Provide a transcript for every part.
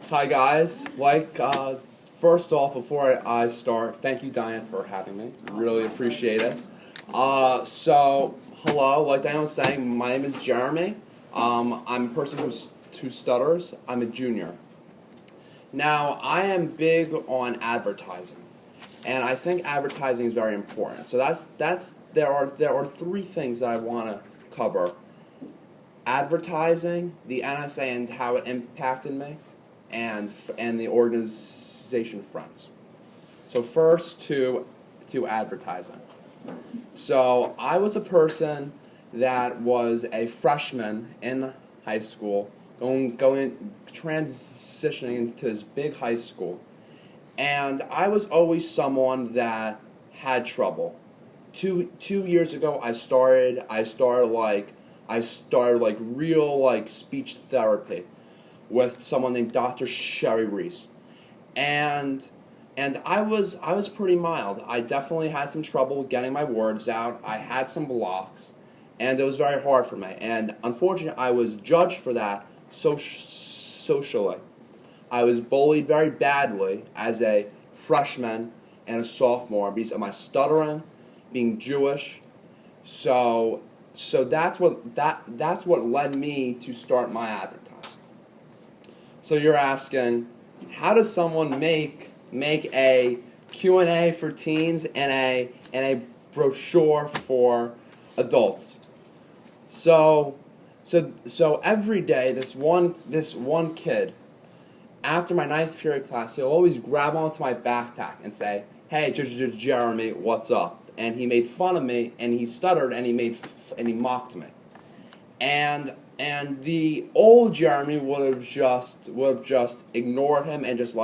Hi guys. First off, before I start, thank you, Diane, for having me. Really appreciate it. Hello. Like Diane was saying, my name is Jeremy. I'm a person who stutters. I'm a junior. Now, I am big on advertising, and I think advertising is very important. So there are three things that I want to cover: advertising, the NSA and how it impacted me, and the organization Friends. So first to advertising. So I was a person that was a freshman in high school, transitioning into this big high school, and I was always someone that had trouble. Two years ago, I started real speech therapy with someone named Dr. Sherry Reese, and I was pretty mild. I definitely had some trouble getting my words out. I had some blocks, and it was very hard for me. And unfortunately, I was judged for that socially. I was bullied very badly as a freshman and a sophomore because of my stuttering, being Jewish. So that's what led me to start my advertising. So you're asking, how does someone make a Q&A for teens and a brochure for adults? So every day, this one kid, after my ninth period class, he'll always grab onto my backpack and say, "Hey, Jeremy, what's up?" And he made fun of me, and he stuttered, and he mocked me. And the old Jeremy would have just ignored him and just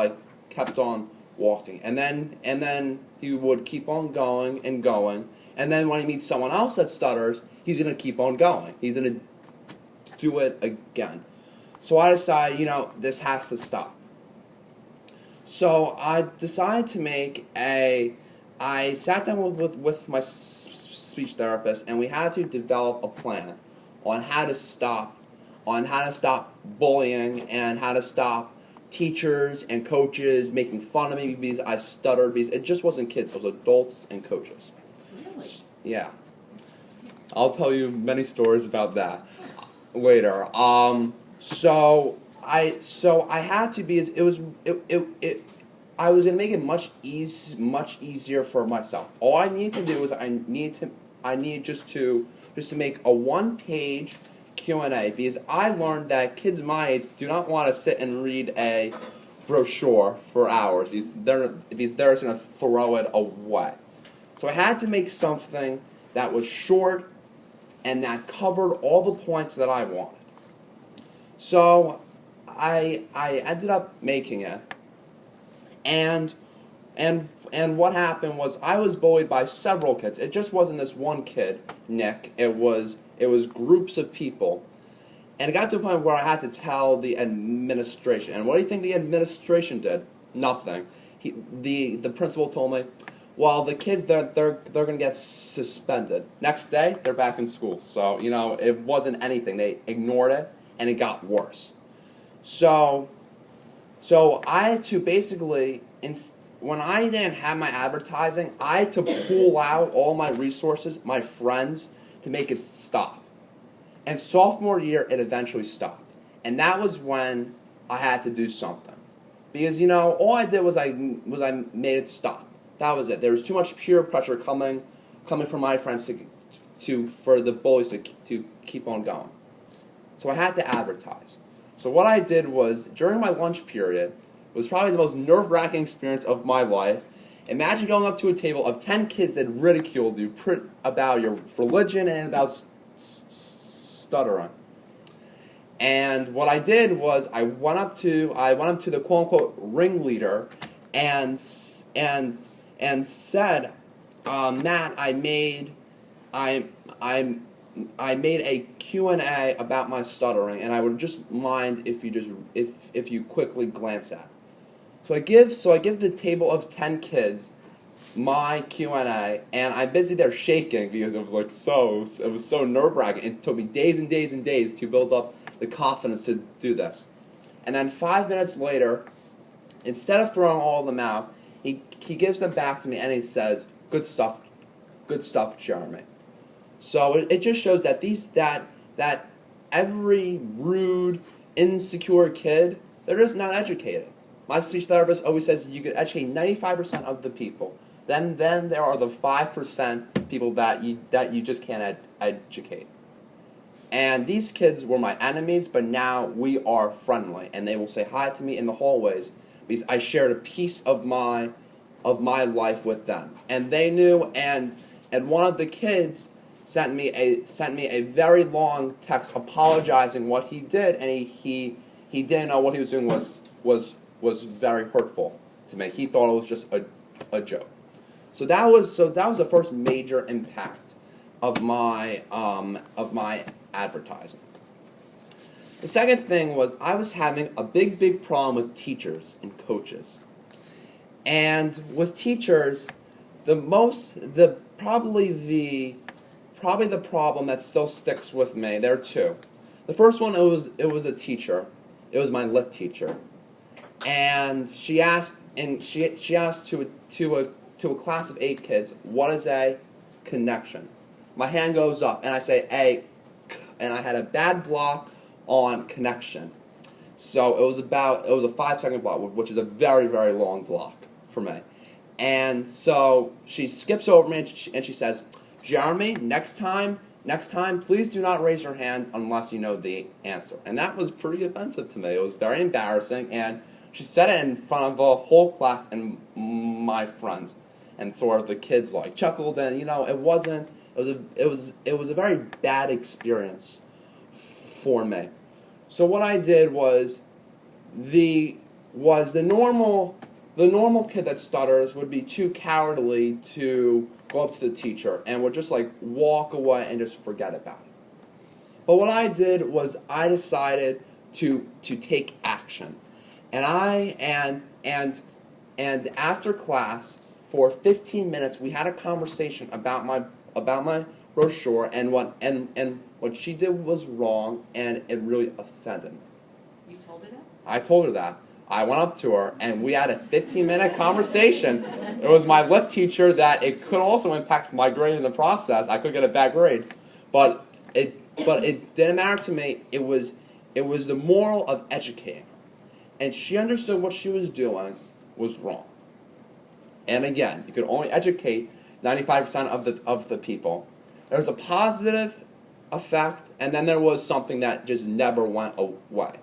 kept on walking. And then he would keep on going and going. And then when he meets someone else that stutters, he's gonna keep on going. He's gonna do it again. So I decided, this has to stop. So I decided to I sat down with my speech therapist, and we had to develop a plan on how to stop bullying and how to stop teachers and coaches making fun of me because I stuttered, because it just wasn't kids, it was adults and coaches. Really? Yeah. I'll tell you many stories about that later. So I had to, because I was gonna make it much easier for myself. All I needed to do was I need just to make a one-page Q&A, because I learned that kids my age do not want to sit and read a brochure for hours because they're just gonna throw it away. So I had to make something that was short and that covered all the points that I wanted. So I ended up making it, and what happened was I was bullied by several kids. It just wasn't this one kid, Nick. It was groups of people, and it got to a point where I had to tell the administration. And what do you think the administration did? Nothing. The principal told me, well, the kids they're going to get suspended. Next day they're back in school. So it wasn't anything. They ignored it, and it got worse. So I had to basically, when I didn't have my advertising, I had to pull out all my resources, my friends, to make it stop. And sophomore year, it eventually stopped. And that was when I had to do something. Because, all I did was I made it stop. That was it. There was too much peer pressure coming from my friends for the bullies to keep on going. So I had to advertise. So what I did was, during my lunch period, was probably the most nerve-wracking experience of my life. Imagine going up to a table of 10 kids that ridiculed you about your religion and about stuttering. And what I did was I went up to the quote-unquote ringleader and said, Matt, I made a Q&A about my stuttering, and I would just mind if you quickly glance at it. So I give the table of 10 kids my Q&A, and I'm busy there shaking because it was so nerve-wracking. It took me days and days and days to build up the confidence to do this. And then 5 minutes later, instead of throwing all of them out, he gives them back to me and he says, good stuff, Jeremy. So it just shows that that every rude, insecure kid, they're just not educated. My speech therapist always says you could educate 95% of the people. Then there are the 5% people that you just can't educate. And these kids were my enemies, but now we are friendly, and they will say hi to me in the hallways because I shared a piece of my life with them, and they knew. And one of the kids sent me a very long text apologizing what he did, and he didn't know what he was doing was very hurtful to me. He thought it was just a joke. So that was the first major impact of my advertising. The second thing was I was having a big problem with teachers and coaches. And with teachers, probably the problem that still sticks with me. There are two. The first one, it was a teacher. It was my lit teacher, and she asked to a class of 8 kids, what is a connection? My hand goes up, and I say A, and I had a bad block on connection. So it was a 5-second block, which is a very, very long block for me. And so she skips over me and she says, Jeremy, next time, please do not raise your hand unless you know the answer. And that was pretty offensive to me. It was very embarrassing, and she said it in front of the whole class and my friends. And sort of the kids chuckled, and it was a very bad experience for me. So what I did was the normal kid that stutters would be too cowardly to go up to the teacher and would just walk away and just forget about it. But what I did was I decided to take action, and after class for 15 minutes we had a conversation about my brochure, and what she did was wrong, and it really offended me. You told her that? I told her that. I went up to her, and we had a 15-minute conversation. It was my lit teacher that it could also impact my grade in the process. I could get a bad grade, but it didn't matter to me. It was the moral of educating her, and she understood what she was doing was wrong. And again, you could only educate 95% of the people. There was a positive effect, and then there was something that just never went away.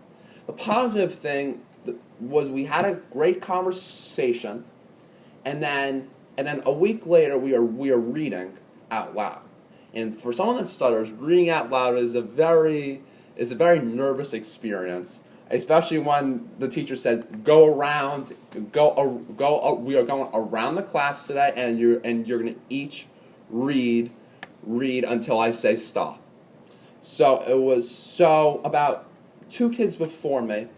The positive thing was we had a great conversation, and then a week later we are reading out loud. And for someone that stutters, reading out loud is a very nervous experience, especially when the teacher says we are going around the class today, and you're going to each read until I say stop. So about 2 kids before me,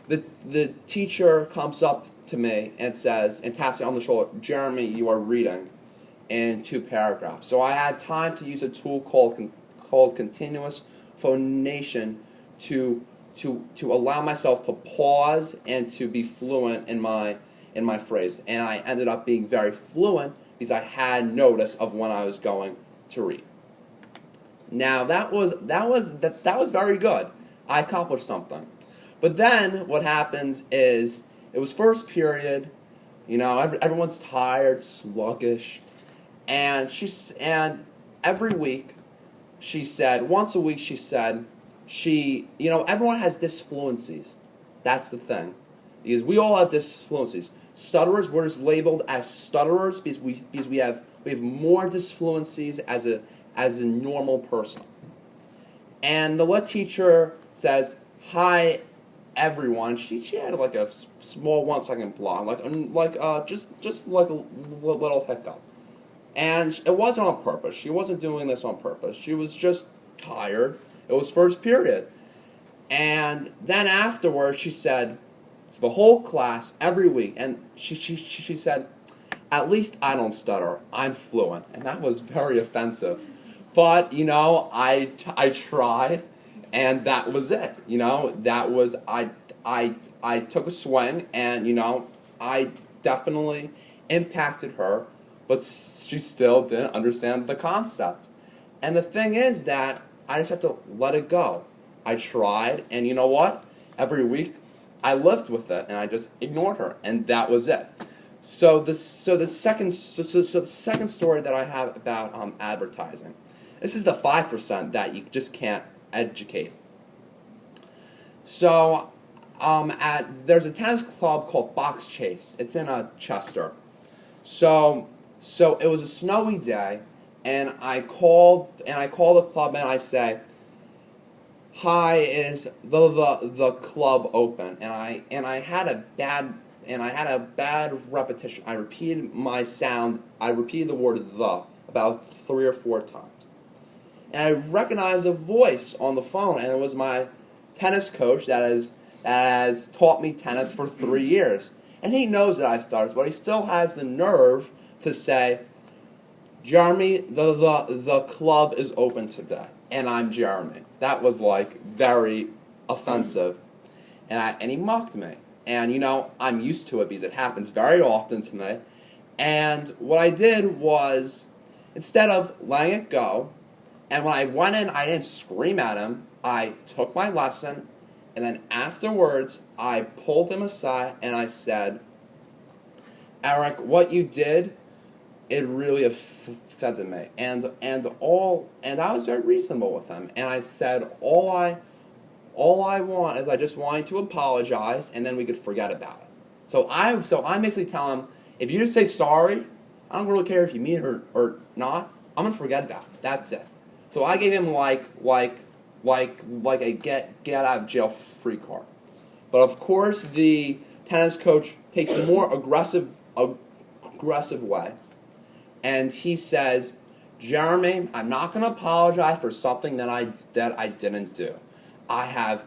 the teacher comes up to me and says, and taps me on the shoulder, Jeremy, you are reading in 2 paragraphs. So I had time to use a tool called continuous phonation to allow myself to pause and to be fluent in my phrase. And I ended up being very fluent because I had notice of when I was going to read. Now that was very good. I accomplished something. But then what happens is it was first period, everyone's tired, sluggish, and every week she said, once a week she said, everyone has disfluencies. That's the thing, because we all have disfluencies. Stutterers, we're just labeled as stutterers because we have more disfluencies as a normal person. And the lit teacher says, hi, everyone. She had a small 1-second block, just like a little hiccup. And it wasn't on purpose. She wasn't doing this on purpose. She was just tired. It was first period. And then afterwards she said to the whole class every week, and she said, at least I don't stutter. I'm fluent. And that was very offensive. But, I tried, and that was it. I took a swing, and I definitely impacted her, but she still didn't understand the concept. And the thing is that I just have to let it go. I tried, and you know what? Every week I lived with it, and I just ignored her, and that was it. So the second story that I have about advertising. This is the 5% that you just can't educate. So there's a tennis club called Box Chase. It's in Chester. So it was a snowy day, and I call the club and I say, "Hi, is the club open?" And I had a bad repetition. I repeated the word "the" about 3 or 4 times. And I recognized a voice on the phone, and it was my tennis coach that has taught me tennis for 3 years. And he knows that I started, but he still has the nerve to say, "Jeremy, the club is open today." And I'm Jeremy. That was very offensive. And he mocked me. And I'm used to it because it happens very often to me. And what I did was, instead of letting it go, and when I went in, I didn't scream at him. I took my lesson, and then afterwards, I pulled him aside and I said, "Eric, what you did, it really offended me." And I was very reasonable with him. And I said, all I want is I just want you to apologize, and then we could forget about it. So I basically tell him, if you just say sorry, I don't really care if you mean it or not. I'm gonna forget about it. That's it. So I gave him like a get out of jail free card. But of course, the tennis coach takes a more aggressive way, and he says, "Jeremy, I'm not going to apologize for something that I didn't do. I have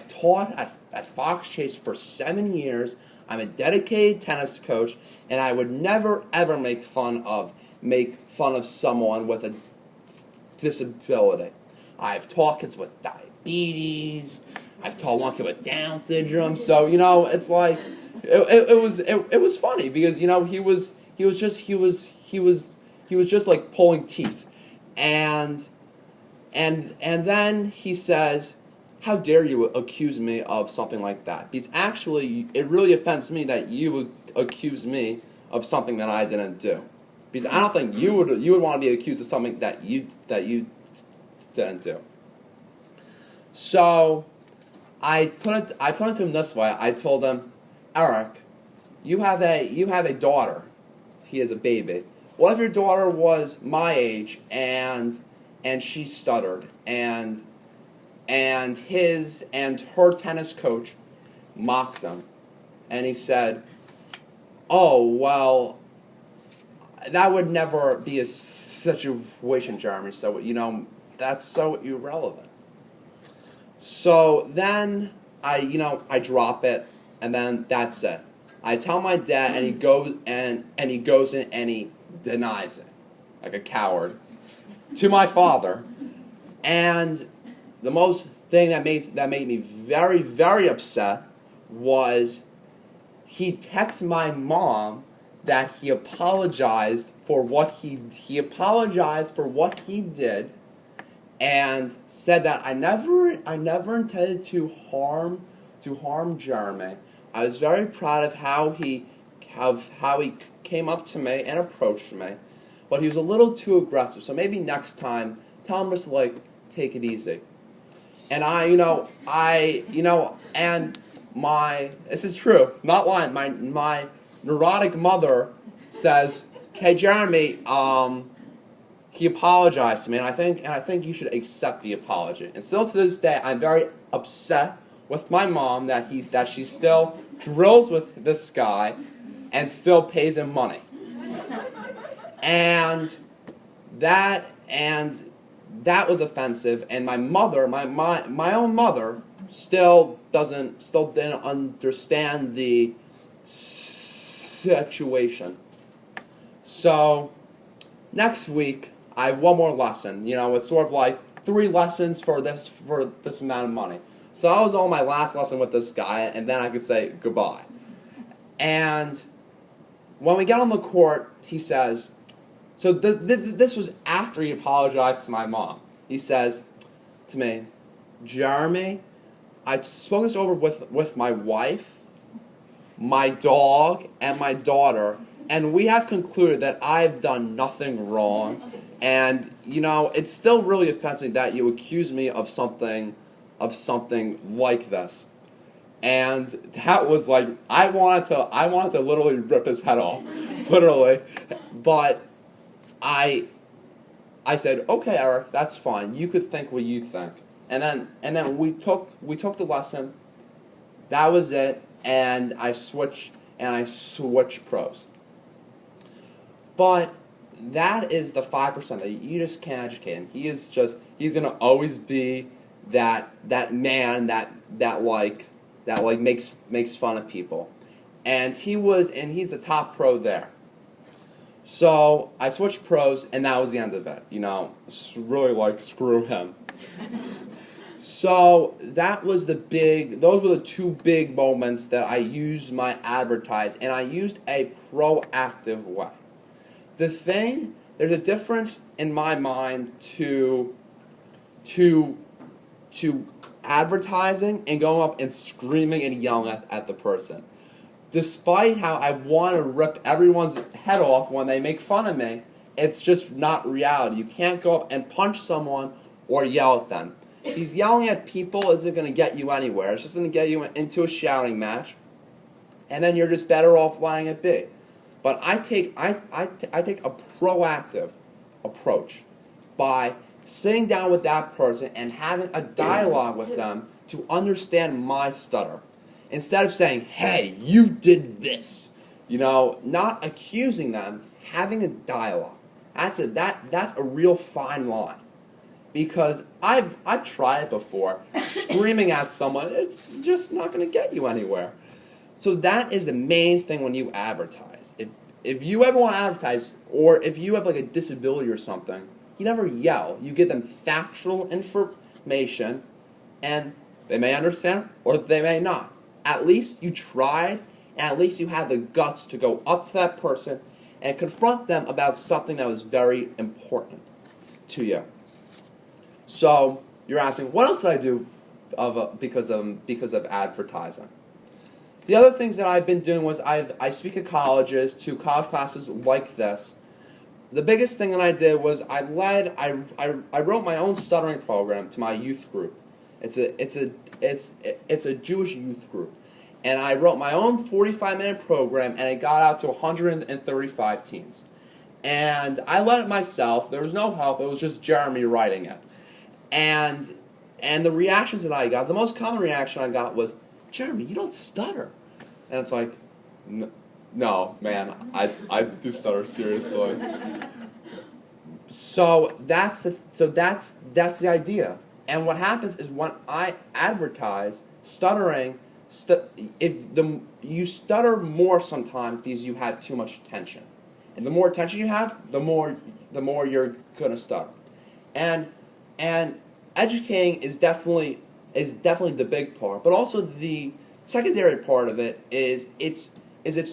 taught at Fox Chase for 7 years. I'm a dedicated tennis coach, and I would never ever make fun of someone with a disability. I've taught kids with diabetes. I've taught one kid with Down syndrome." So it's like it was funny because he was just like pulling teeth, and then he says, "How dare you accuse me of something like that? Because actually, it really offends me that you would accuse me of something that I didn't do. Because I don't think you would want to be accused of something that you didn't do." So I put it to him this way. I told him, "Eric, you have a daughter. He has a baby. What if your daughter was my age and she stuttered and her tennis coach mocked him, and he said, 'Oh, well, that would never be a situation, Jeremy, so that's so irrelevant.'" So then I drop it, and then that's it. I tell my dad, and he goes in and he denies it like a coward to my father. And the most thing that made me very, very upset was he texted my mom that he apologized for what he did, and said that I never intended to harm Jeremy. I was very proud of how he came up to me and approached me, but he was a little too aggressive. So maybe next time, tell him just to take it easy. And and this is true, not lying. My neurotic mother says, "Hey, Jeremy, he apologized to me, and I think you should accept the apology." And still to this day, I'm very upset with my mom that she still drills with this guy and still pays him money. And that was offensive. And my mother, my own mother, still didn't understand the situation. So next week I have one more lesson. It's sort of like 3 lessons for this amount of money. So I was on my last lesson with this guy, and then I could say goodbye. And when we get on the court, he says, so this was after he apologized to my mom. He says to me, Jeremy, I spoke this over with my wife, my dog, and my daughter, and we have concluded that I've done nothing wrong. And, it's still really offensive that you accuse me of something like this. And that was like, I wanted to literally rip his head off, literally. But I said, okay, Eric, that's fine. You could think what you think. And then we took the lesson. That was it. And I switched pros. But that is the 5% that you just can't educate him. He's gonna always be that man that makes fun of people. And he's the top pro there. So I switched pros, and that was the end of it. It's really screw him. So those were the two big moments that I used my advertise, and I used a proactive way. There's a difference in my mind to advertising and going up and screaming and yelling at the person. Despite how I want to rip everyone's head off when they make fun of me, it's just not reality. You can't go up and punch someone or yell at them. Because yelling at people isn't going to get you anywhere. It's just going to get you into a shouting match, and then you're just better off letting it be. But I take a proactive approach by sitting down with that person and having a dialogue with them to understand my stutter. Instead of saying, hey, you did this. Not accusing them, having a dialogue. That's a real fine line. Because I've tried it before. Screaming at someone, it's just not going to get you anywhere. So that is the main thing when you advertise. If you ever want to advertise, or if you have a disability or something, you never yell. You give them factual information, and they may understand or they may not. At least you tried, and at least you had the guts to go up to that person and confront them about something that was very important to you. So you're asking, what else did I do because of advertising? The other things that I've been doing was I speak at colleges, to college classes like this. The biggest thing that I did was I wrote my own stuttering program to my youth group. It's a Jewish youth group, and I wrote my own 45-minute program, and it got out to 135 teens. And I led it myself. There was no help. It was just Jeremy writing it. And the reactions that I got, the most common reaction I got was, Jeremy, you don't stutter. And it's like, no, man, I do stutter seriously. So that's the idea. And what happens is when I advertise stuttering, you stutter more sometimes because you have too much tension. And the more tension you have, the more you're gonna stutter. And educating is definitely the big part, but also the secondary part of it is it's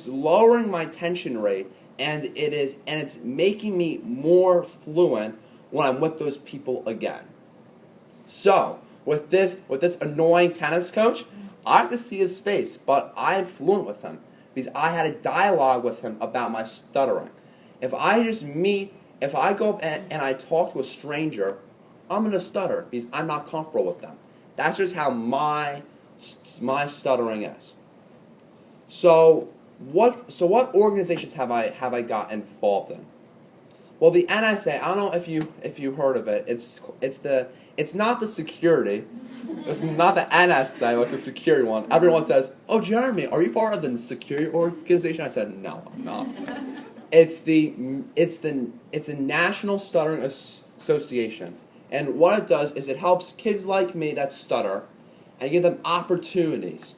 lowering my tension rate, and it's making me more fluent when I'm with those people again. So with this annoying tennis coach, I have to see his face, but I'm fluent with him because I had a dialogue with him about my stuttering. If I go up and I talk to a stranger, I'm going to stutter because I'm not comfortable with them. That's just how my stuttering is. So what organizations have I got involved in? Well, the NSA, I don't know if you heard of it. It's not the security. It's not the NSA, like the security one. Everyone says, "Oh, Jeremy, are you part of the security organization?" I said, "No, I'm not." It's the National Stuttering Association. And what it does is it helps kids like me that stutter and give them opportunities.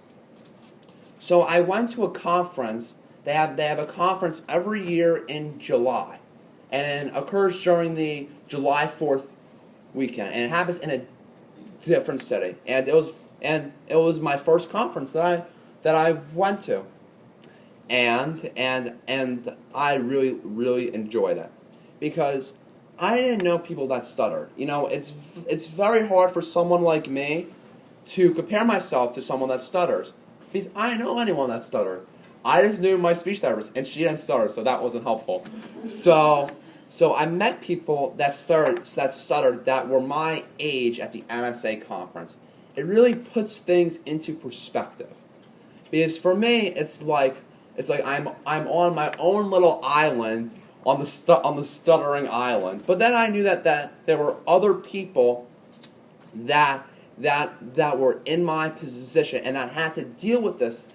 So I went to a conference. They have a conference every year in July, and it occurs during the July 4th weekend, and it happens in a different city. And and it was my first conference that I went to, and I really enjoyed it because I didn't know people that stuttered. It's very hard for someone like me to compare myself to someone that stutters because I didn't know anyone that stuttered. I just knew my speech therapist, and she didn't stutter, so that wasn't helpful. So I met people that stuttered that were my age at the NSA conference. It really puts things into perspective, because for me, it's like I'm on my own little island on the stuttering island. But then I knew that there were other people that were in my position, and I had to deal with this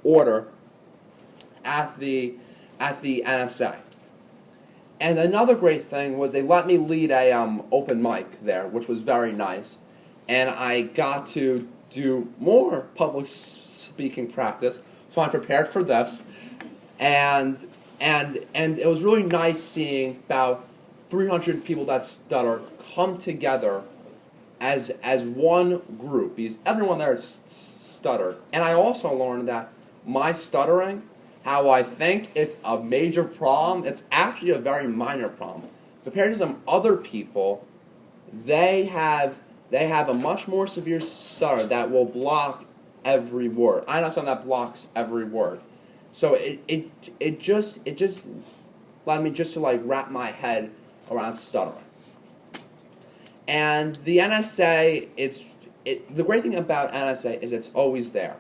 order at the NSA. And another great thing was they let me lead a open mic there, which was very nice, and I got to do more public speaking practice, so I'm prepared for this, and it was really nice seeing about 300 people that stutter come together as one group, because everyone there stuttered. And I also learned that my stuttering, how I think it's a major problem, it's actually a very minor problem. Compared to some other people, they have a much more severe stutter that will block every word. I know someone that blocks every word. So it just led me just to like wrap my head around stuttering. And the NSA, the great thing about NSA is it's always there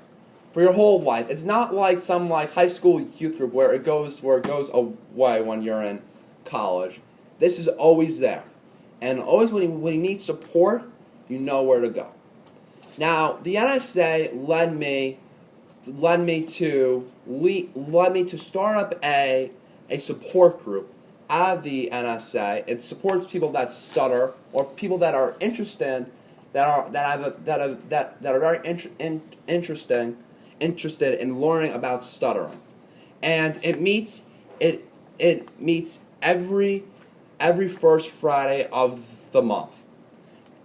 for your whole life. It's not like some like high school youth group where it goes away when you're in college. This is always there, and always when you need support, you know where to go. Now the NSA led me to start up a support group at the NSA. It supports people that stutter or people that are interested that are very interested in learning about stuttering, and it meets every first Friday of the month,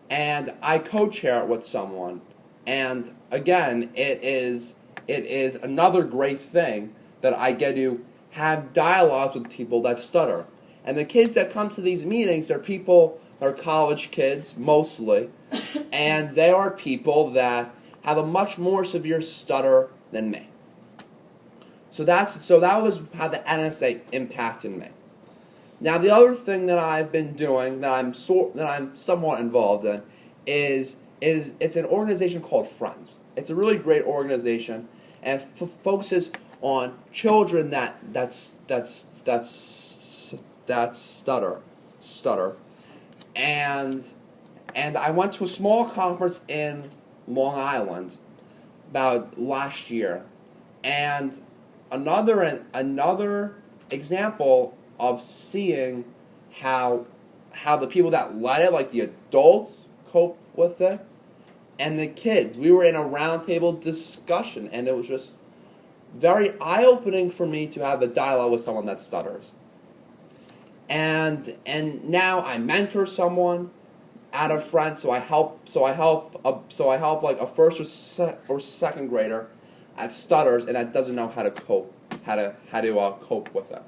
and I co-chair it with someone, and again it is another great thing that I get to have dialogues with people that stutter. And the kids that come to these meetings are people that are college kids, mostly, and they are people that have a much more severe stutter than me. So that was how the NSA impacted me. Now the other thing that I've been doing that I'm somewhat involved in is it's an organization called Friends. It's a really great organization, and focuses on children that stutter, and I went to a small conference in Long Island about last year, and another example of seeing how the people that led it, like the adults, cope with it, and the kids. We were in a roundtable discussion, and it was just very eye-opening for me to have a dialogue with someone that stutters. And now I mentor someone at a friend, so I help like a first or second grader that stutters and that doesn't know how to cope with it.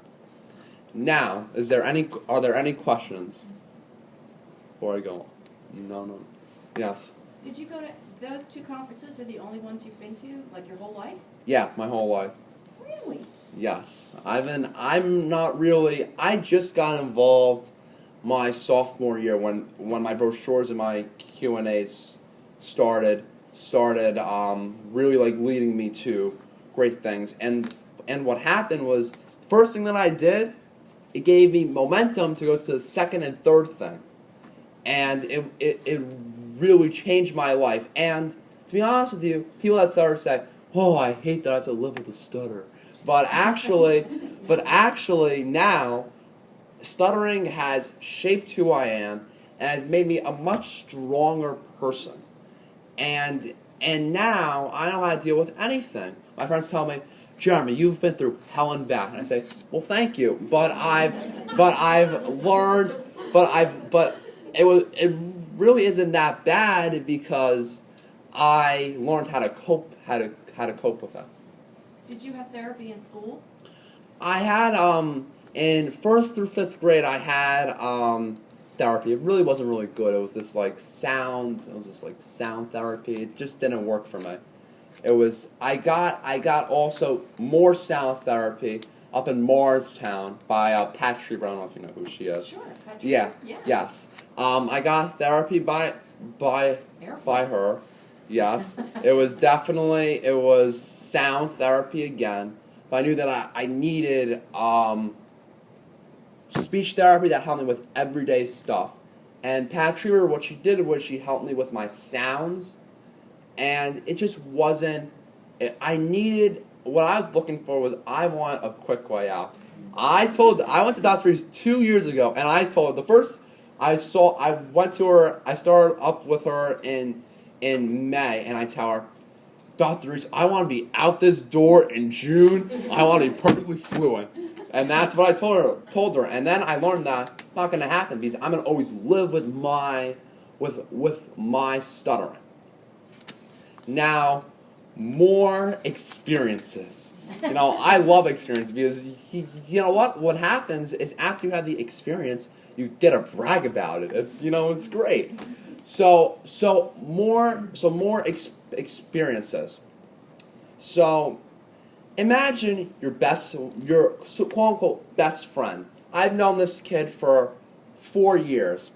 Now, are there any questions before I go? No. Yes. Did you go to those two conferences? Are the only ones you've been to, like your whole life? Yeah, my whole life. Really? Yes. I'm not really. I just got involved my sophomore year when my brochures and my Q&As started really like leading me to great things. And what happened was, first thing that I did, it gave me momentum to go to the second and third thing. And it really changed my life. And to be honest with you, people that stutter say, "Oh, I hate that I have to live with a stutter." But actually now, stuttering has shaped who I am and has made me a much stronger person. And now I know how to deal with anything. My friends tell me, "Jeremy, you've been through hell and back." And I say, "Well, thank you, but I've learned, but it really isn't that bad because I learned how to cope with it. Did you have therapy in school? I had in first through fifth grade I had therapy. It really wasn't really good. It was this like sound. It was just like sound therapy. It just didn't work for me. It was I got also more sound therapy up in Morristown by Pat Schreiber. I don't know if you know who she is. Sure, Patrick. Yeah. Yes. I got therapy by her. Yes. It was sound therapy again. But I knew that I needed speech therapy that helped me with everyday stuff. And Pat Schreiber, what she did was she helped me with my sounds. And it just wasn't. I needed. What I was looking for was I want a quick way out. I went to Dr. Reese 2 years ago, and I told her the first I went to her. I started up with her in May, and I tell her, Dr. Reese, I want to be out this door in June. I want to be perfectly fluent, and that's what I told her. And then I learned that it's not going to happen because I'm going to always live with my stuttering. Now, more experiences. I love experience because you know what happens is after you have the experience, you get to brag about it. It's great. So more experiences. So imagine your quote unquote best friend. I've known this kid for 4 years,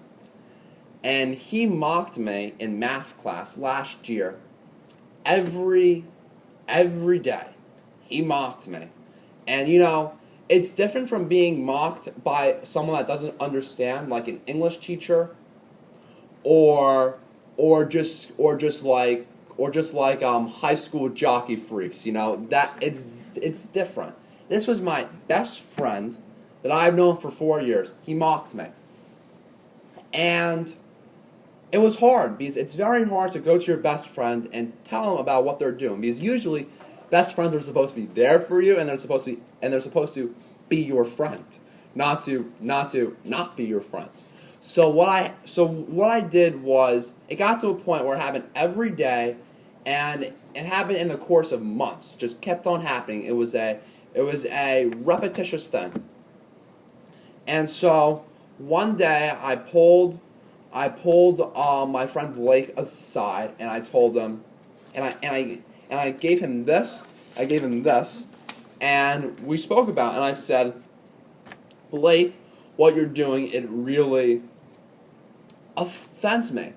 and he mocked me in math class last year. Every day, he mocked me. And it's different from being mocked by someone that doesn't understand, like an English teacher, or just like high school jockey freaks. That it's different. This was my best friend that I've known for 4 years. He mocked me, and it was hard because it's very hard to go to your best friend and tell them about what they're doing, because usually best friends are supposed to be there for you, and they're supposed to be your friend, not to be your friend. So what I did was, it got to a point where it happened every day, and it happened in the course of months. Just kept on happening. It was a repetitious thing. And so one day I pulled my friend Blake aside, and I told him, and I gave him this. I gave him this, and we spoke about it, and I said, Blake, what you're doing, it really offends me.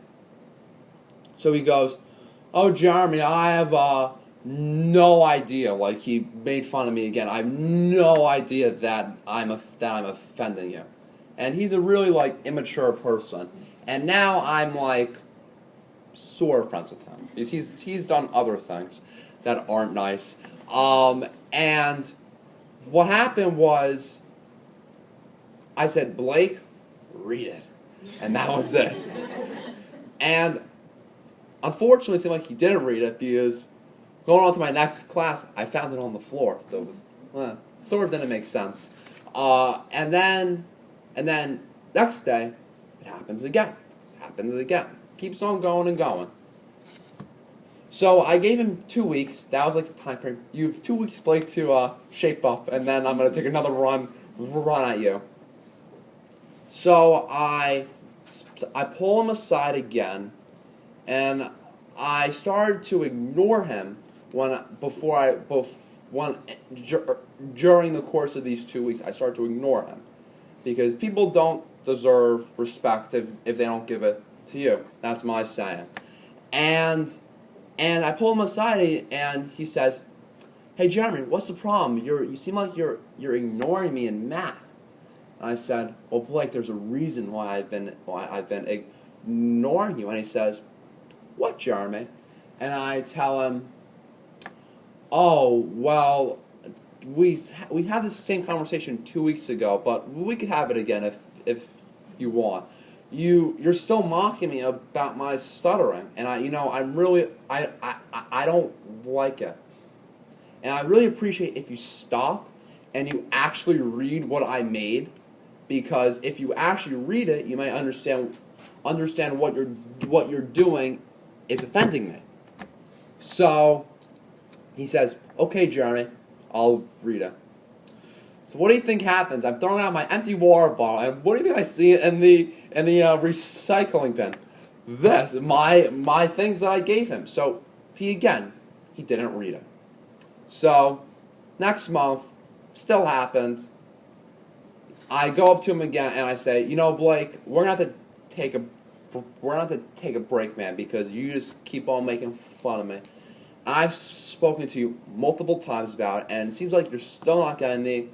So he goes, oh, Jeremy, I have no idea. Like, he made fun of me again. I have no idea that I'm offending you. And he's a really immature person. And now I'm sort of friends with him because he's done other things that aren't nice. And what happened was, I said, Blake, read it. And that was it. And unfortunately, it seemed like he didn't read it because going on to my next class, I found it on the floor. So it was sort of didn't make sense. And then next day, it happens again. Keeps on going and going. So I gave him 2 weeks. That was the time frame. You have 2 weeks, Blake, to shape up, and then I'm going to take another run at you. So I pull him aside again, and I started to ignore him during the course of these 2 weeks. I started to ignore him because people don't deserve respect if they don't give it to you. That's my saying. And I pull him aside, and he says, hey, Jeremy, what's the problem? You seem like you're ignoring me in math. And I said, well, Blake, there's a reason why I've been ignoring you. And he says, what, Jeremy? And I tell him, oh, well, we had this same conversation 2 weeks ago, but we could have it again if you want. You're still mocking me about my stuttering, and I don't like it. And I really appreciate if you stop and you actually read what I made, because if you actually read it, you might understand understand what you're doing is offending me. So he says, okay, Jeremy, I'll read it. So what do you think happens? I'm throwing out my empty water bottle, and what do you think I see in the recycling bin? This, my things that I gave him. So he didn't read it. So next month, still happens. I go up to him again and I say, Blake, we're gonna have to take a break, man, because you just keep on making fun of me. I've spoken to you multiple times about it, and it seems like you're still not getting the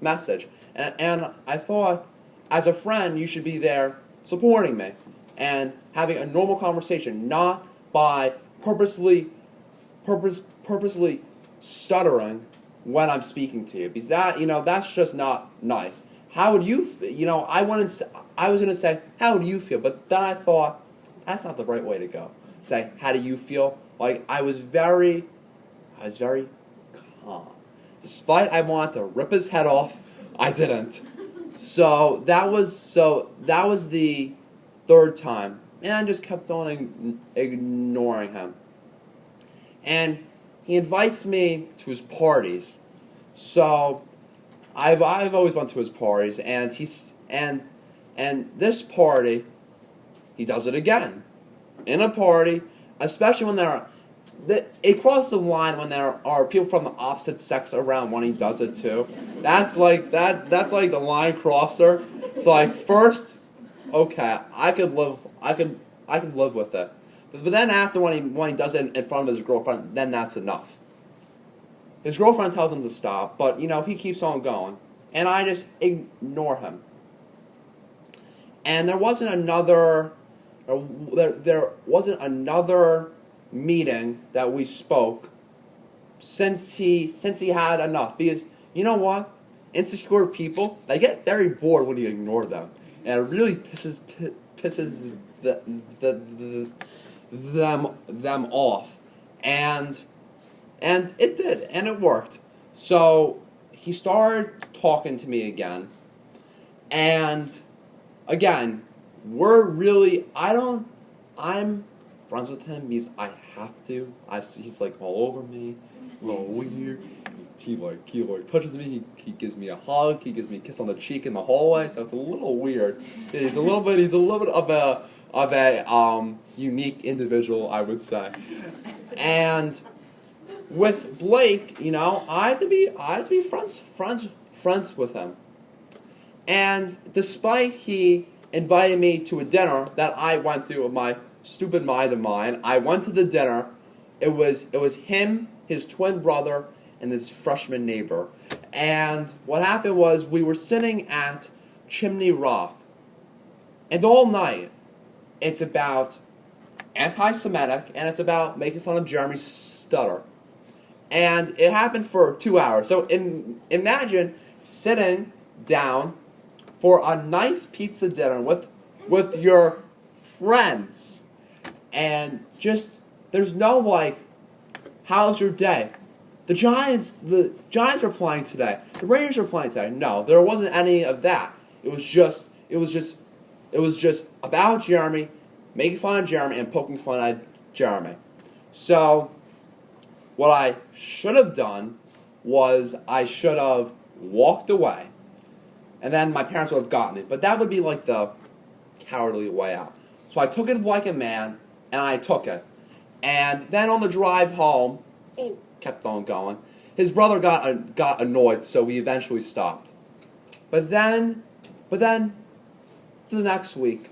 message. And I thought, as a friend, you should be there supporting me and having a normal conversation, not by purposely stuttering when I'm speaking to you, because that's just not nice. How would you? I was going to say, how do you feel? But then I thought, that's not the right way to go. Say, how do you feel? Like, I was very calm. Despite I wanted to rip his head off, I didn't. So that was the third time, and I just kept on ignoring him. And he invites me to his parties. So I've always went to his parties, and this party, he does it again. In a party, especially when it crosses the line when there are people from the opposite sex around when he does it too. That's like the line crosser. It's like, first, okay, I could live with it. But then after when he does it in front of his girlfriend, then that's enough. His girlfriend tells him to stop, but he keeps on going, and I just ignore him. And there wasn't another meeting that we spoke since he had enough. Because you know what? Insecure people, they get very bored when you ignore them, and it really pisses them off. And it did, and it worked. So he started talking to me again, and again, I'm friends with him because I have to. He's like all over me, a little weird. He touches me. He gives me a hug. He gives me a kiss on the cheek in the hallway. So it's a little weird. He's a little bit of a unique individual, I would say. And with Blake, I had to be friends with him. And despite he invited me to a dinner that I went to with my stupid mind of mine, I went to the dinner. It was him, his twin brother, and his freshman neighbor. And what happened was we were sitting at Chimney Rock. And all night, it's about anti-Semitic, and it's about making fun of Jeremy's stutter. And it happened for 2 hours. So imagine sitting down for a nice pizza dinner with your friends, and just, there's no like, how's your day? The Giants are playing today. The Raiders are playing today. No, there wasn't any of that. It was just about Jeremy, making fun of Jeremy and poking fun at Jeremy. So what I should have done was I should have walked away, and then my parents would have gotten me. But that would be like the cowardly way out. So I took it like a man, and I took it. And then on the drive home, he kept on going. His brother got annoyed, so we eventually stopped. But then, the next week,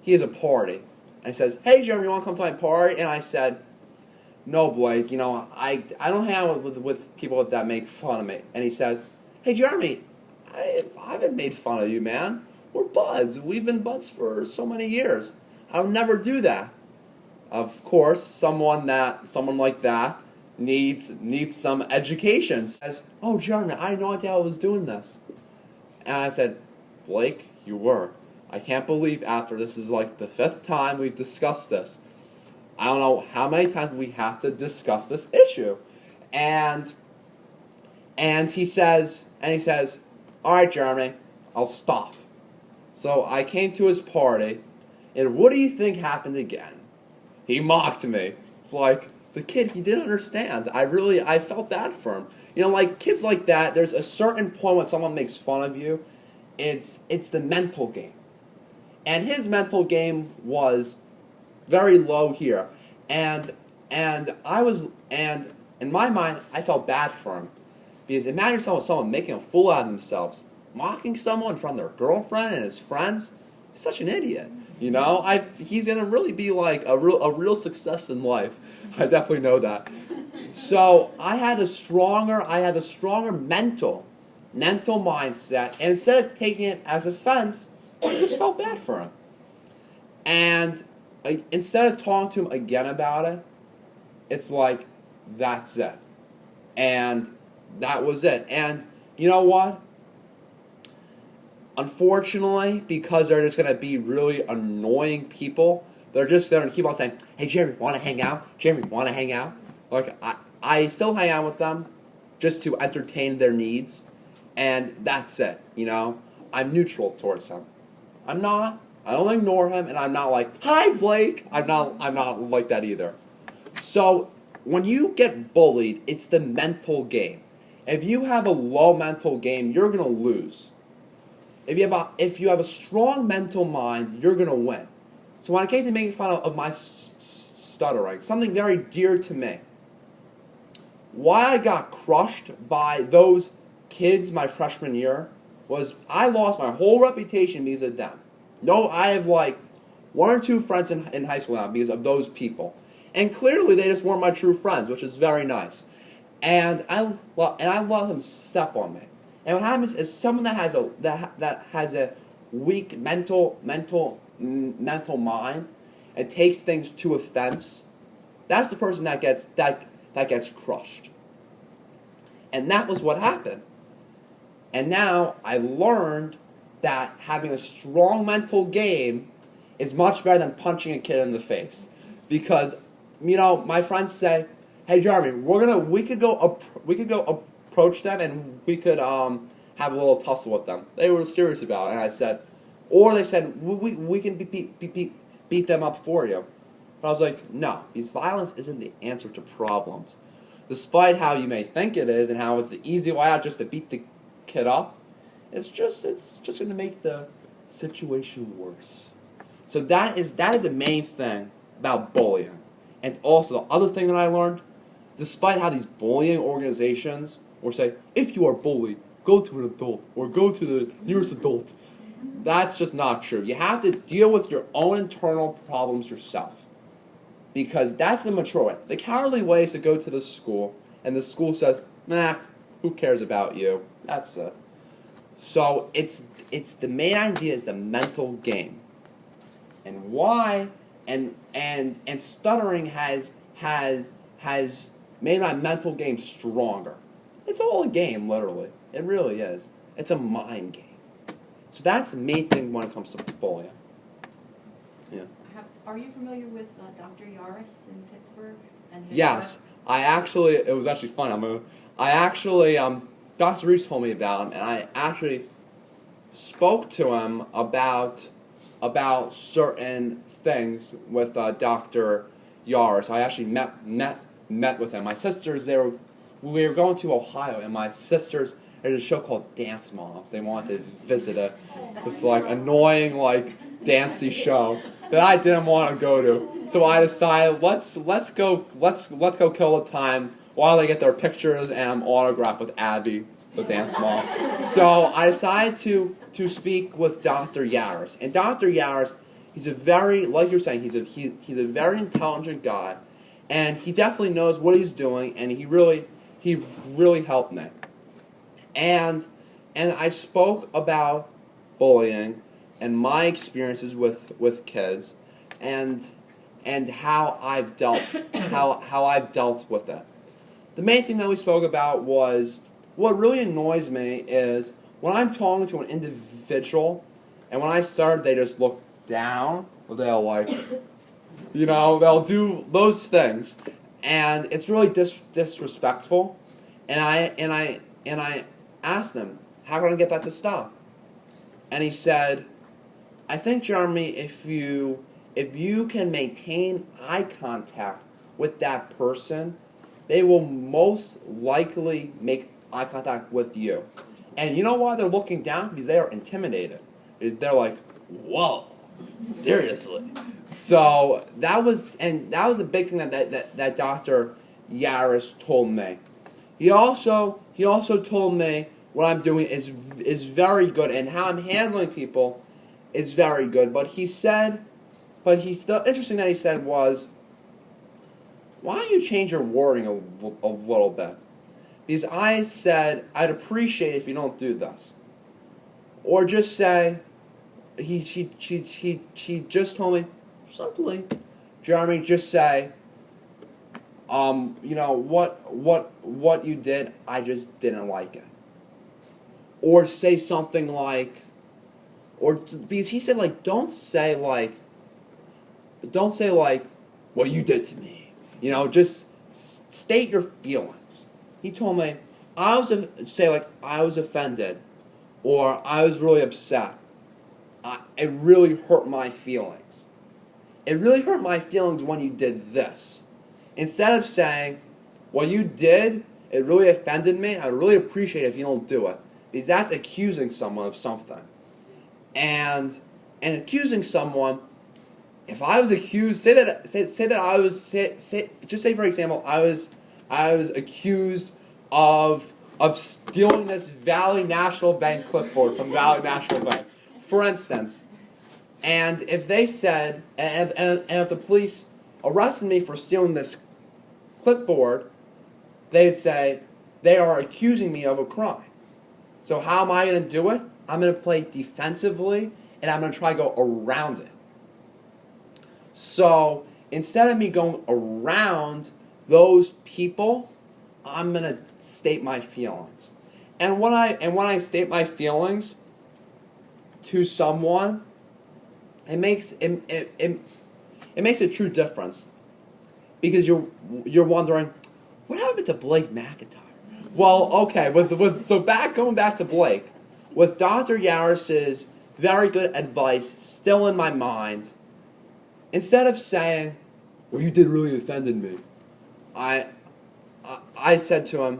he has a party. And he says, hey, Jeremy, you want to come to my party? And I said, no, Blake, I don't hang out with people that make fun of me. And he says, hey, Jeremy, I haven't made fun of you, man. We're buds. We've been buds for so many years. I'll never do that. Of course, someone like that needs some education. Says, oh, Jeremy, I had no idea I was doing this. And I said, Blake, you were. I can't believe after this is like the 5th time we've discussed this. I don't know how many times we have to discuss this issue. And he says, all right, Jeremy, I'll stop. So I came to his party, And what do you think happened again? He mocked me. It's like, the kid, he didn't understand. I felt bad for him. You know, like, kids like that, there's a certain point when someone makes fun of you, it's the mental game. And his mental game was very low here. And in my mind, I felt bad for him. Because imagine someone making a fool out of themselves, mocking someone from their girlfriend and his friends. He's such an idiot. You know, he's gonna really be like a real success in life. I definitely know that. So I had a stronger mental mindset, and instead of taking it as offense, I just felt bad for him. And instead of talking to him again about it, it's like, that's it. And that was it. And you know what? Unfortunately, because they're just going to be really annoying people, they're just going to keep on saying, hey, Jeremy, want to hang out? Jeremy, want to hang out? Like, I still hang out with them just to entertain their needs, and that's it, you know? I'm neutral towards them. I don't ignore him, and I'm not like, hi, Blake! I'm not like that either. So, when you get bullied, it's the mental game. If you have a low mental game, you're going to lose. If you have a strong mental mind, you're going to win. So when I came to making fun of my stuttering, something very dear to me, why I got crushed by those kids my freshman year was I lost my whole reputation because of them. No, I have like one or two friends in high school now because of those people. And clearly they just weren't my true friends, which is very nice. And I let them step on me. And what happens is someone that has a weak mental mind and takes things to offense, that's the person that gets crushed. And that was what happened. And now I learned that having a strong mental game is much better than punching a kid in the face. Because, you know, my friends say, hey Jeremy, we could go approach them and we could have a little tussle with them. They were serious about it, and I said, or they said, we can beat them up for you. But I was like, no, because violence isn't the answer to problems. Despite how you may think it is and how it's the easy way out just to beat the kid up, it's just going to make the situation worse. So that is the main thing about bullying. And also the other thing that I learned, despite how these bullying organizations will say, if you are bullied, go to an adult or go to the nearest adult. That's just not true. You have to deal with your own internal problems yourself. Because that's the mature way. The cowardly way is to go to the school, and the school says, nah, who cares about you? That's it. So it's the main idea is the mental game. And why and stuttering has made my mental game stronger. It's all a game, literally. It really is. It's a mind game. So that's the main thing when it comes to bullying. Yeah. Are you familiar with Dr. Yaris in Pittsburgh? And his Yes. work? It was actually fun. Dr. Reese told me about him, and I actually spoke to him about certain things with Dr. Yaris. I actually met with him. My sisters, we were going to Ohio, and my sisters, there's a show called Dance Moms. They wanted to visit this like annoying like dancey show that I didn't want to go to. So I decided let's go kill the time while they get their pictures and autograph with Abby, the dance mom. So I decided to speak with Dr. Yaris. And Dr. Yaris, he's a very, like you're saying, he's a very intelligent guy, and he definitely knows what he's doing, and he really helped me. And I spoke about bullying and my experiences with kids, and how I've dealt with it. The main thing that we spoke about was what really annoys me is when I'm talking to an individual, and when I start, they just look down, or they'll like, they'll do those things, and it's really disrespectful. And I asked him, how can I get that to stop? And he said, Jeremy, if you can maintain eye contact with that person, they will most likely make eye contact with you. And you know why they're looking down? Because they are intimidated. Because they're like, whoa, seriously. So that was a big thing that Dr. Yaris told me. He also told me what I'm doing is very good, and how I'm handling people is very good. But the interesting that he said was, why don't you change your wording a little bit? Because I said, I'd appreciate it if you don't do this. Or just say, she just told me, simply, Jeremy, just say, what you did, I just didn't like it. Or say something like, because he said, like, don't say like, what you did to me. Just state your feelings. He told me, I was offended, or I was really upset. It really hurt my feelings. It really hurt my feelings when you did this. Instead of saying, what you did, it really offended me, I'd really appreciate it if you don't do it. Because that's accusing someone of something. And accusing someone, if I was accused, just say for example, I was accused of stealing this Valley National Bank clipboard from Valley National Bank, for instance. And if they said, and if the police arrested me for stealing this clipboard, they'd say, they are accusing me of a crime. So how am I going to do it? I'm going to play defensively, and I'm going to try to go around it. So instead of me going around those people, I'm going to state my feelings. And when I state my feelings to someone, it makes a true difference. Because you're wondering, what happened to Blake McIntyre? Well, okay, going back to Blake, with Dr. Yaris's very good advice still in my mind, instead of saying, well, you did really offended me, I said to him,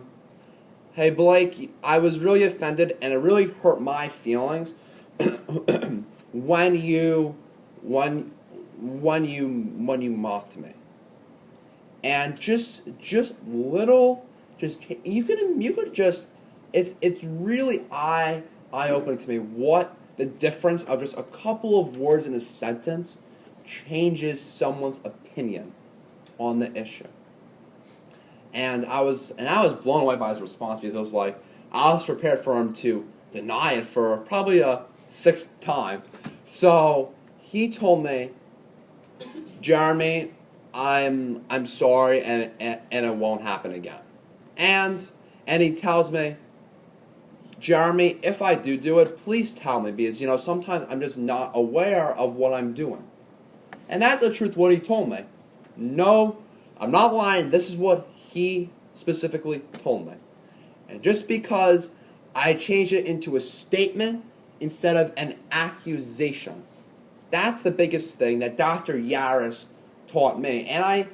hey Blake, I was really offended and it really hurt my feelings when you mocked me. And it's really eye-opening to me what the difference of just a couple of words in a sentence changes someone's opinion on the issue. And I was blown away by his response, because I was prepared for him to deny it for probably a sixth time. So he told me, Jeremy, I'm sorry, and it won't happen again. And he tells me, Jeremy, if I do it, please tell me, because sometimes I'm just not aware of what I'm doing. And that's the truth what he told me. No, I'm not lying. This is what he specifically told me. And just because I changed it into a statement instead of an accusation, that's the biggest thing that Dr. Yaris taught me. And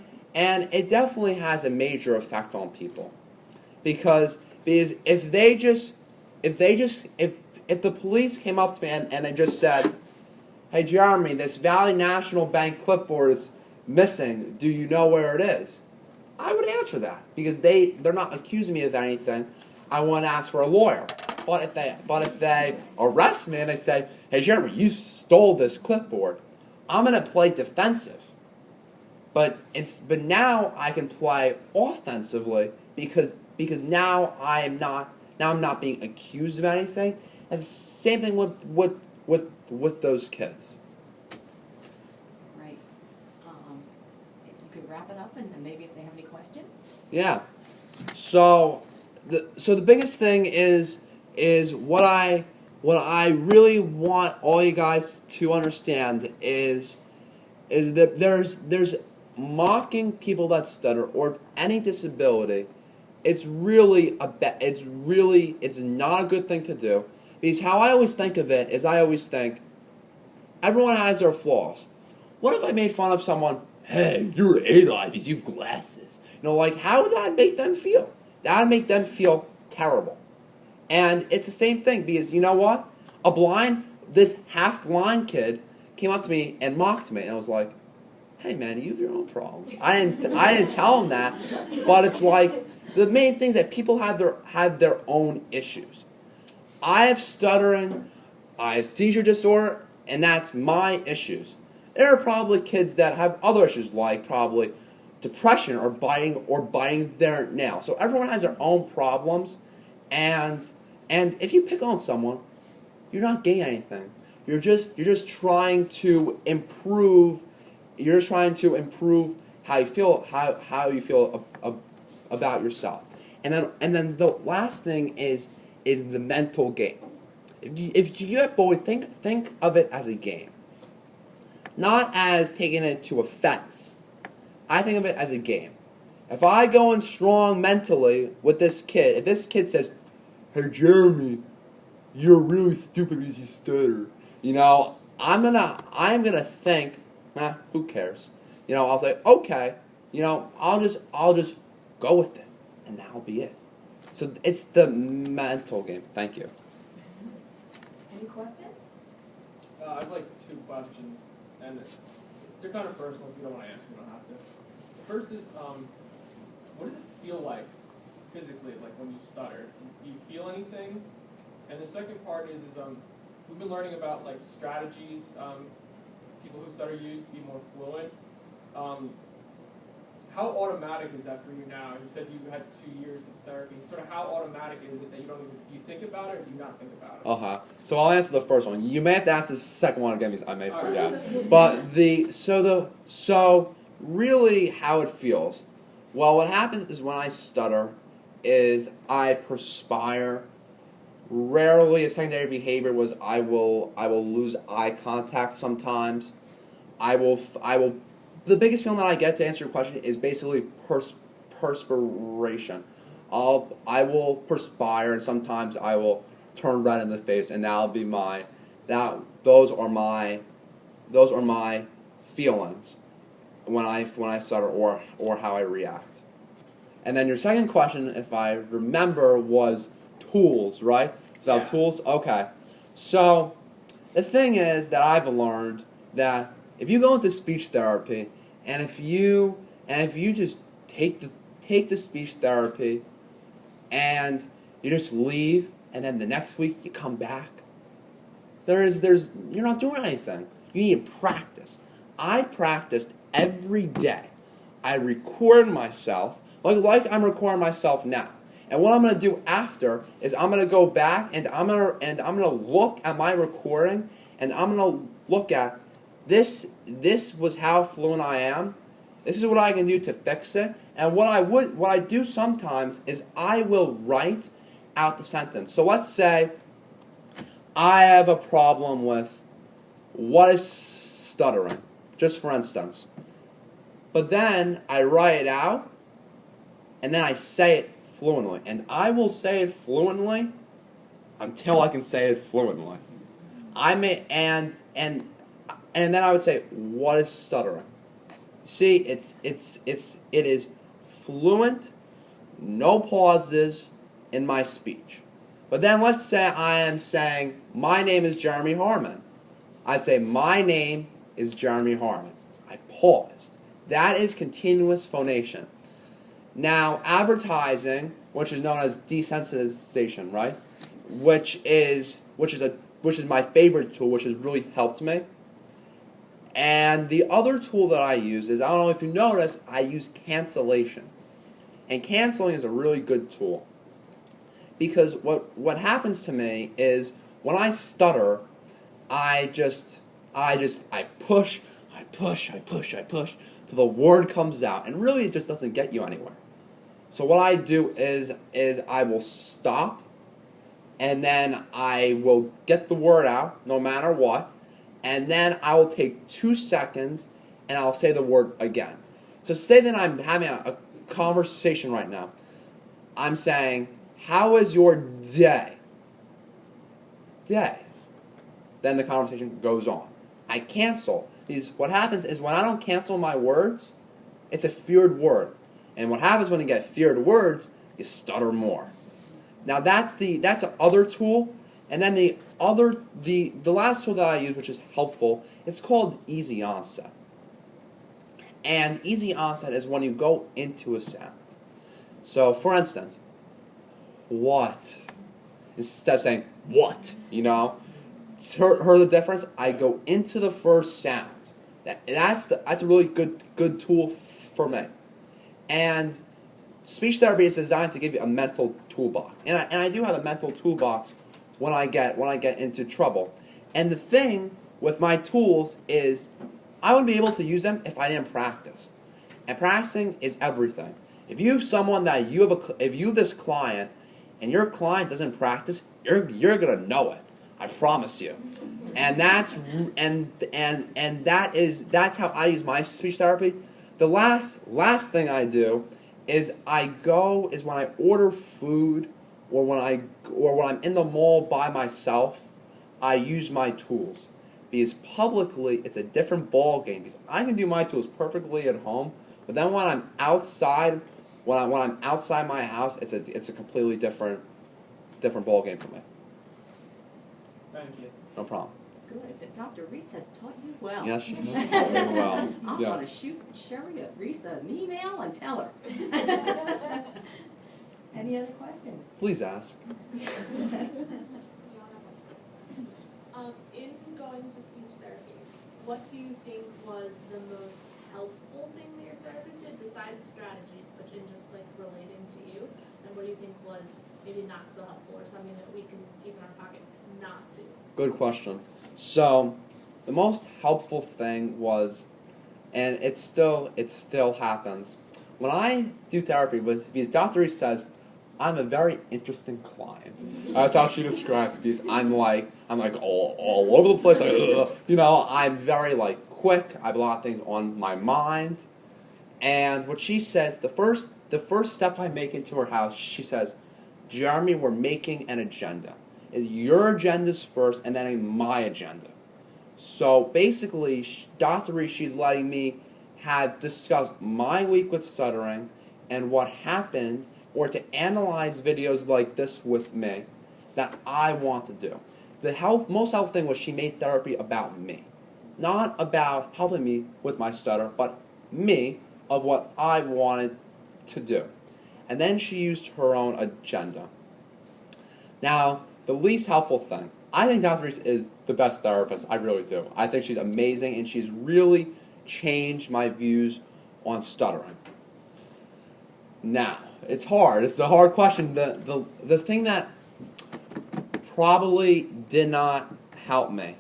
it definitely has a major effect on people. Because if the police came up to me and they just said, hey Jeremy, this Valley National Bank clipboard is missing, do you know where it is? I would answer that, because they're not accusing me of anything. I want to ask for a lawyer. But if they arrest me and they say, hey Jeremy, you stole this clipboard, I'm going to play defensive. But now I can play offensively, because now I'm not being accused of anything. And the same thing with those kids. Right. If you could wrap it up, and then maybe if they have any questions. Yeah. So the biggest thing is what I really want all you guys to understand is that there's mocking people that stutter or any disability. It's not a good thing to do, because how I always think of it is, I always think, everyone has their flaws. What if I made fun of someone? Hey, you're Adolf because you have glasses. Like, how would that make them feel? That would make them feel terrible. And it's the same thing because you know what? This half-blind kid came up to me and mocked me, and I was like, hey man, you have your own problems. I didn't tell him that, but it's like the main thing is that people have their own issues. I have stuttering, I have seizure disorder, and that's my issues. There are probably kids that have other issues like probably depression or biting their nail. So everyone has their own problems, and if you pick on someone, you're not gaining anything. You're just trying to improve. You're just trying to improve how you feel about yourself. And then the last thing is the mental game. If you get bullied, think of it as a game, not as taking it to offense. I think of it as a game. If I go in strong mentally with this kid, if this kid says, "Hey Jeremy, you're really stupid because you stutter," I'm gonna think, who cares? I'll say, okay, I'll just go with it, and that'll be it. So it's the mental game. Thank you. Any questions? I'd like 2 questions, and they're kind of personal, so you don't want to answer, you don't have to. The first is, what does it feel like physically, like when you stutter? Do you feel anything? And the second part is we've been learning about like strategies people who stutter use to be more fluent. How automatic is that for you now? You said you had 2 years of therapy. Sort of how automatic is it that you don't even, do you think about it or do you not think about it? So I'll answer the first one. You may have to ask the second one again because I may forget. But so really how it feels. Well, what happens is when I stutter is I perspire. Rarely a secondary behavior was I will lose eye contact sometimes. I will the biggest feeling that I get to answer your question is basically perspiration. I will perspire and sometimes I will turn red in the face, and those are my feelings when I stutter or how I react. And then your second question, if I remember, was tools, right? It's about tools? Okay. So the thing is that I've learned that if you go into speech therapy and if you just take the speech therapy and you just leave and then the next week you come back, you're not doing anything. You need to practice. I practiced every day. I record myself like I'm recording myself now. And what I'm going to do after is I'm going to go back and I'm going to look at my recording and I'm going to look at this was how fluent I am. This is what I can do to fix it. And what I do sometimes is I will write out the sentence. So let's say I have a problem with what is stuttering, just for instance. But then I write it out and then I say it fluently, and I will say it fluently until I can say it fluently. And then I would say, what is stuttering? See, it is fluent, no pauses in my speech. But then let's say I am saying, my name is Jeremy Harmon. I say, my name is Jeremy Harmon. I paused. That is continuous phonation. Now, advertising, which is known as desensitization, right? Which is my favorite tool, which has really helped me. And the other tool that I use is, I don't know if you notice, I use cancellation. And canceling is a really good tool. Because what happens to me is when I stutter, I push till the word comes out, and really it just doesn't get you anywhere. So what I do is I will stop, and then I will get the word out no matter what, and then I will take 2 seconds and I'll say the word again. So say that I'm having a conversation right now. I'm saying, how is your day? Day. Then the conversation goes on. I cancel. Because what happens is when I don't cancel my words, it's a feared word. And what happens when you get feared words, you stutter more. Now that's the other tool. And then the last tool that I use, which is helpful, it's called easy onset. And easy onset is when you go into a sound. So for instance, what? Instead of saying what, heard the difference? I go into the first sound. That's a really good tool for me. And speech therapy is designed to give you a mental toolbox, and I do have a mental toolbox when I get into trouble. And the thing with my tools is I wouldn't be able to use them if I didn't practice. And practicing is everything. If you have someone that if you have this client, and your client doesn't practice, you're gonna know it. I promise you. And that's how I use my speech therapy. The last thing I do is when I order food or when I'm in the mall by myself, I use my tools. Because publicly it's a different ball game. Because I can do my tools perfectly at home, but then when I'm outside when I'm outside my house, it's a completely different ball game for me. Thank you. No problem. Good. Dr. Reese has taught you well. Yes, she has taught me well. I'm Yes. going to shoot Sherry Reese an email and tell her. Any other questions? Please ask. In going to speech therapy, what do you think was the most helpful thing that your therapist did besides strategies, but in just like relating to you? And what do you think was maybe not so helpful or something that we can keep in our pocket to not do? Good question. So, the most helpful thing was, and it still happens, when I do therapy, because Dr. Reese says, I'm a very interesting client. That's how she describes it, because I'm like all over the place. I'm very quick. I have a lot of things on my mind. And what she says, the first step I make into her house, she says, Jeremy, we're making an agenda. Your agenda's first, and then my agenda. So basically, Dr. Reese, she's letting me have discussed my week with stuttering and what happened, or to analyze videos like this with me that I want to do. The most helpful thing was she made therapy about me. Not about helping me with my stutter, but me, of what I wanted to do. And then she used her own agenda. Now, the least helpful thing, I think Dr. Reese is the best therapist. I really do. I think she's amazing, and she's really changed my views on stuttering. Now, it's hard. It's a hard question. The thing that probably did not help me.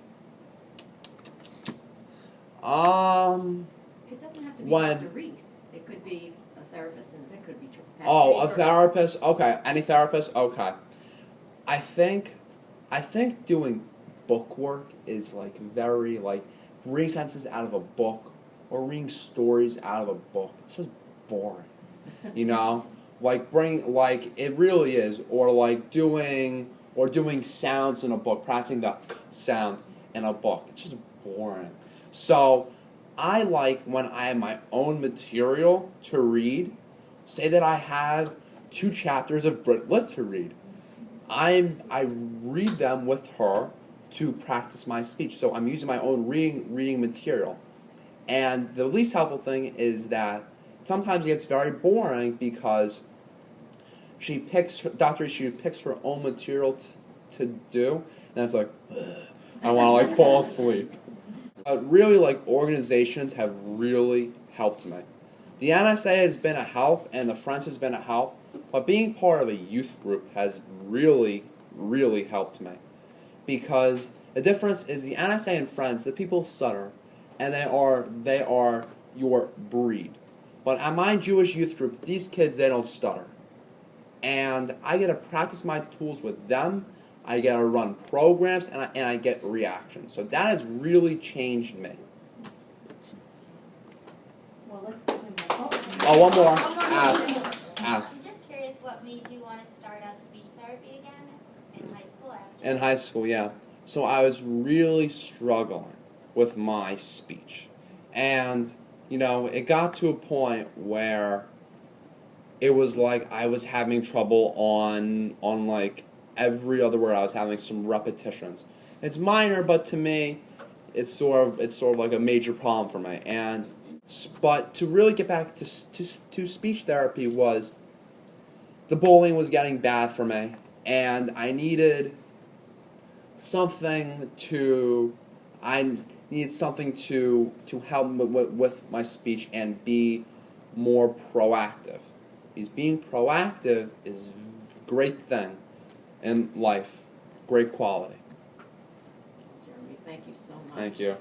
It doesn't have to be When- Dr. Reese. It could be a therapist, and it could be Pat Oh, a Shaver. therapist? Okay. Any therapist? Okay. I think doing book work is very reading sentences out of a book or reading stories out of a book. It's just boring. It really is, or doing sounds in a book, practicing the sound in a book. It's just boring. So I like when I have my own material to read. Say that I have 2 chapters of Brit Lit to read. I read them with her to practice my speech. So I'm using my own reading material. And the least helpful thing is that sometimes it gets very boring because Dr. Reese picks her own material to do, and it's like, ugh, I want to fall asleep. Really, organizations have really helped me. The NSA has been a help, and the Friends has been a help, but being part of a youth group has really, really helped me. Because the difference is the NSA and Friends, the people stutter, and they are your breed. But at my Jewish youth group, these kids, they don't stutter. And I get to practice my tools with them. I get to run programs, and I get reactions. So that has really changed me. Well, let's give him a Oh, one more. Ask. I'm just curious what made you want to start up speech therapy again in high school after? In high school, yeah. So I was really struggling with my speech. And, you know, it got to a point where it was like I was having trouble on like every other word. I was having some repetitions. It's minor, but to me, it's sort of like a major problem for me. But to really get back to speech therapy was the bullying was getting bad for me, and I needed something to help with my speech and be more proactive. Because being proactive is a great thing in life, great quality. Jeremy, thank you so much. Thank you.